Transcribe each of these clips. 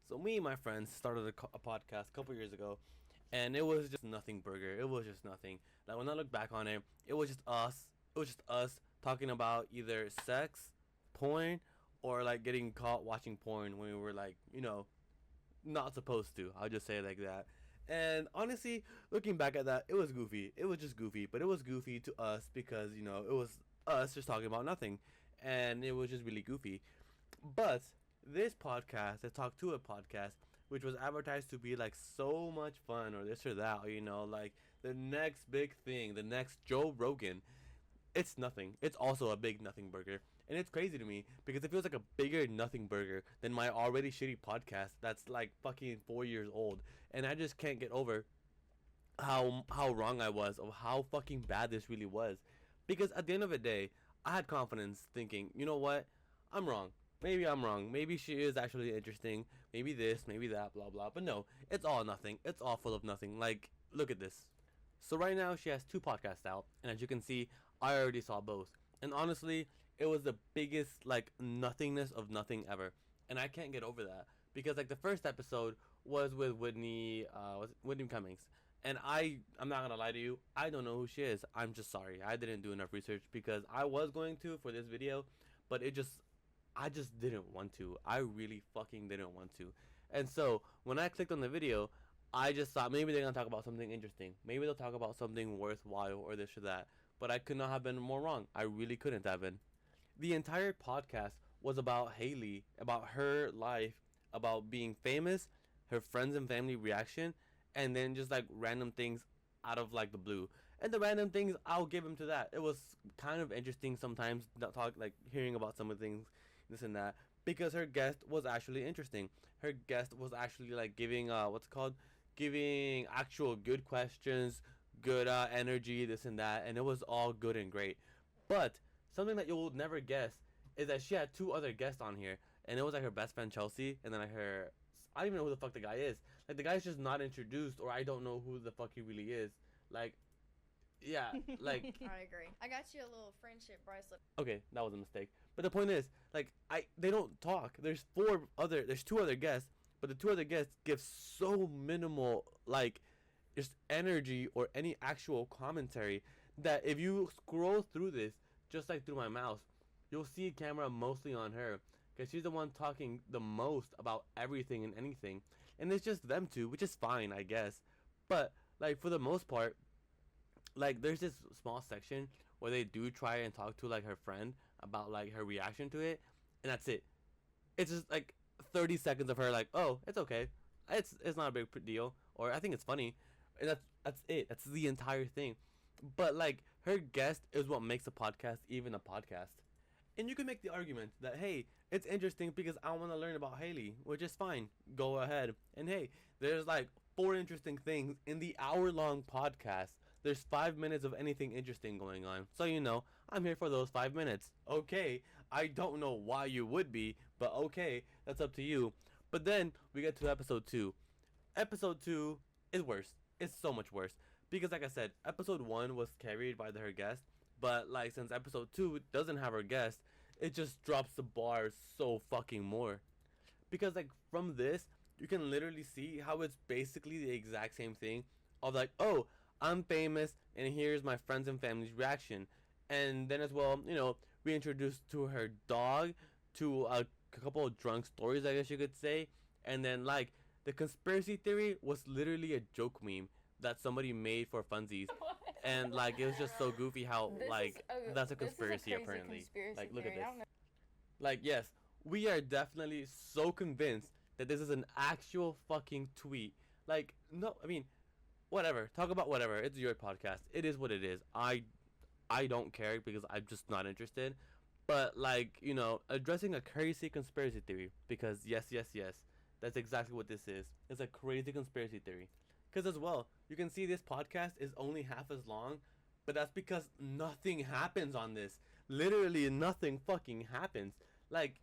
So me and my friends started a podcast a couple years ago, and it was just nothing burger. It was just nothing. Like when I look back on it, it was just us. It was just us talking about either sex, porn, or like getting caught watching porn when we were like, not supposed to. I'll just say it like that. And honestly, looking back at that, it was goofy. It was just goofy, but it was goofy to us because it was us just talking about nothing, and it was just really goofy. But this podcast, the Tuah Podcast, which was advertised to be like so much fun or this or that, or, like the next big thing, the next Joe Rogan, it's nothing. It's also a big nothing burger. And it's crazy to me because it feels like a bigger nothing burger than my already shitty podcast that's like fucking 4 years old. And I just can't get over how wrong I was of how fucking bad this really was. Because at the end of the day, I had confidence thinking, you know what? I'm wrong. Maybe I'm wrong. Maybe she is actually interesting. Maybe this, maybe that, blah, blah. But no, it's all nothing. It's all full of nothing. Like, look at this. So right now, she has 2 podcasts out. And as you can see, I already saw both. And honestly, it was the biggest, like, nothingness of nothing ever. And I can't get over that. Because, like, the first episode was with Whitney Cummings. And I'm not going to lie to you, I don't know who she is. I'm just sorry. I didn't do enough research because I was going to for this video. But I just didn't want to. I really fucking didn't want to. And so, when I clicked on the video, I just thought maybe they're going to talk about something interesting. Maybe they'll talk about something worthwhile or this or that. But I could not have been more wrong. I really couldn't have been. The entire podcast was about Haley, about her life, about being famous, her friends and family reaction, and then just like random things out of like the blue. And the random things, I'll give him to that. It was kind of interesting sometimes, hearing about some of the things, this and that, because her guest was actually interesting. Her guest was actually like giving giving actual good questions, good energy, this and that, and it was all good and great. But something that you'll never guess is that she had 2 other guests on here, and it was like her best friend Chelsea, and then like I don't even know who the fuck the guy is. Like the guy's just not introduced, or I don't know who the fuck he really is. Like, yeah, like. I agree. I got you a little friendship bracelet. Okay, that was a mistake. But the point is, like, they don't talk. There's 2 other guests, but the 2 other guests give so minimal, like, just energy or any actual commentary that if you scroll through this, just like through my mouse, you'll see a camera mostly on her because she's the one talking the most about everything and anything. And it's just them 2, which is fine, I guess. But, like, for the most part, like, there's this small section where they do try and talk to, like, her friend about, like, her reaction to it, and that's it. It's just, like, 30 seconds of her, like, oh, it's okay. It's not a big deal. Or, I think it's funny. And that's it. That's the entire thing. But, like, her guest is what makes a podcast even a podcast. And you can make the argument that, hey, it's interesting because I want to learn about Haley, which is fine. Go ahead. And, hey, there's, like, 4 interesting things in the hour-long podcast. There's 5 minutes of anything interesting going on. So, I'm here for those 5 minutes. Okay, I don't know why you would be, but okay, that's up to you. But then we get to episode 2. Episode 2 is worse. It's so much worse. Because, like I said, episode 1 was carried by her guest. But, like, since episode 2 doesn't have her guest, it just drops the bar so fucking more. Because, like, from this, you can literally see how it's basically the exact same thing of, like, oh, I'm famous, and here's my friends and family's reaction. And then as well, we introduced to her dog, to a couple of drunk stories, I guess you could say. And then, like, the conspiracy theory was literally a joke meme that somebody made for funsies. And, like, it was just so goofy how, that's a conspiracy, apparently. Like, look at this. Like, yes, we are definitely so convinced that this is an actual fucking tweet. Like, no, I mean, whatever. Talk about whatever. It's your podcast. It is what it is. I don't care because I'm just not interested. But, like, addressing a crazy conspiracy theory. Because, yes. That's exactly what this is. It's a crazy conspiracy theory. Because, as well, you can see this podcast is only half as long. But that's because nothing happens on this. Literally nothing fucking happens. Like,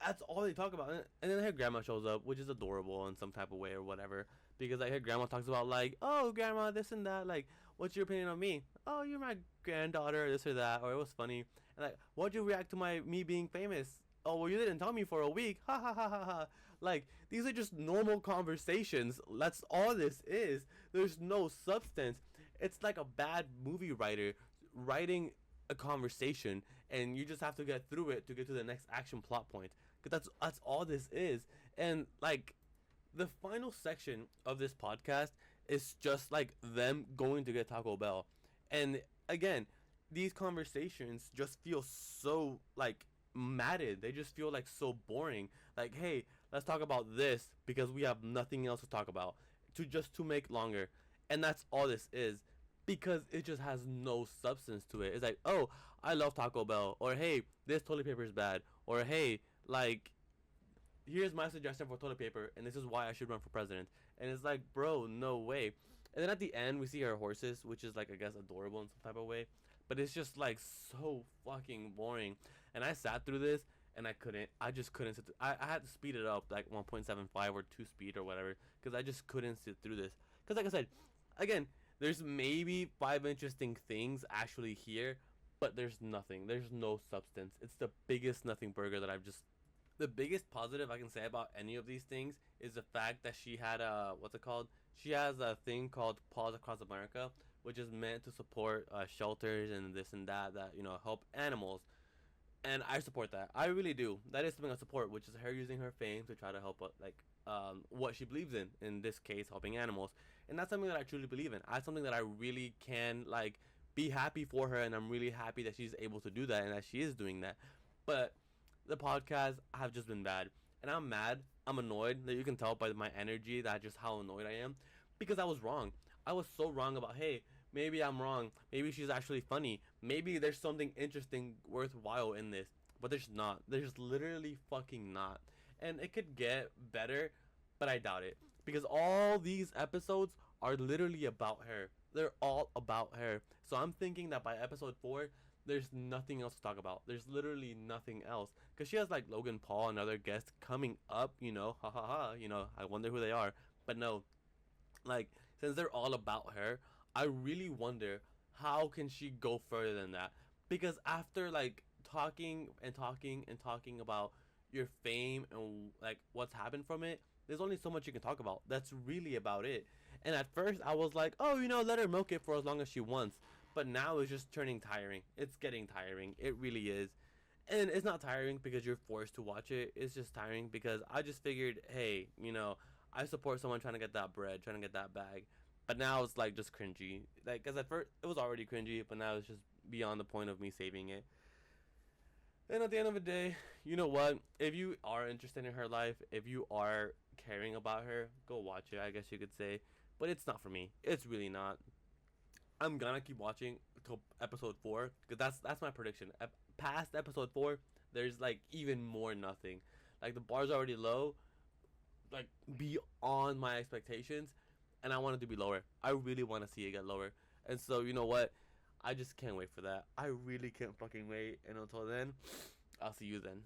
that's all they talk about. And then her grandma shows up, which is adorable in some type of way or whatever. Because, like, her grandma talks about, like, oh, grandma, this and that. Like, what's your opinion on me? Oh, you're my granddaughter, this or that. Or it was funny. And, like, why'd you react to me being famous? oh, well, you didn't tell me for a week. Ha ha ha ha ha. Like, these are just normal conversations. That's all this is. There's no substance. It's like a bad movie writer writing a conversation, and you just have to get through it to get to the next action plot point. Because that's all this is. And, like, the final section of this podcast is just like them going to get Taco Bell. And again, these conversations just feel so like matted. They just feel like so boring. Like, hey, let's talk about this because we have nothing else to talk about. To make longer. And that's all this is. Because it just has no substance to it. It's like, oh, I love Taco Bell. Or hey, this toilet paper is bad. Or hey, like, here's my suggestion for toilet paper, and this is why I should run for president. And it's like, bro, no way. And then at the end, we see her horses, which is like, I guess, adorable in some type of way. But it's just like so fucking boring. And I sat through this, and I just couldn't sit. I had to speed it up, like 1.75 or 2 speed or whatever, because I just couldn't sit through this. Because like I said, again, there's maybe 5 interesting things actually here, but there's nothing. There's no substance. It's the biggest nothing burger that I've just. The biggest positive I can say about any of these things is the fact that she had what's it called? She has a thing called Paws Across America, which is meant to support shelters and this and that help animals. And I support that. I really do. That is something I support, which is her using her fame to try to help what she believes in this case, helping animals. And that's something that I truly believe in. That's something that I really can be happy for her, and I'm really happy that she's able to do that and that she is doing that. But the podcasts have just been bad, and I'm mad. I'm annoyed. That you can tell by my energy that just how annoyed I am, because I was wrong. I was so wrong about, hey, maybe I'm wrong. Maybe she's actually funny. Maybe there's something interesting, worthwhile in this, but there's not. There's literally fucking not. And it could get better, but I doubt it, because all these episodes are literally about her. They're all about her. So I'm thinking that by episode 4, there's nothing else to talk about. There's literally nothing else. Because she has Logan Paul and other guests coming up, ha ha ha, I wonder who they are. But no, since they're all about her, I really wonder how can she go further than that. Because after talking and talking and talking about your fame and what's happened from it, there's only so much you can talk about. That's really about it. And at first I was like, oh, let her milk it for as long as she wants. But now it's just turning tiring. It's getting tiring. It really is. And it's not tiring because you're forced to watch it. It's just tiring because I just figured, hey, I support someone trying to get that bread, trying to get that bag. But now it's just cringy. Because at first it was already cringy, but now it's just beyond the point of me saving it. And at the end of the day, you know what? If you are interested in her life, if you are caring about her, go watch it, I guess you could say. But it's not for me. It's really not. I'm gonna keep watching till episode 4, because that's my prediction. Past episode 4, there's even more nothing. The bar's already low, beyond my expectations, and I want it to be lower. I really want to see it get lower. And so, you know what? I just can't wait for that. I really can't fucking wait. And until then, I'll see you then.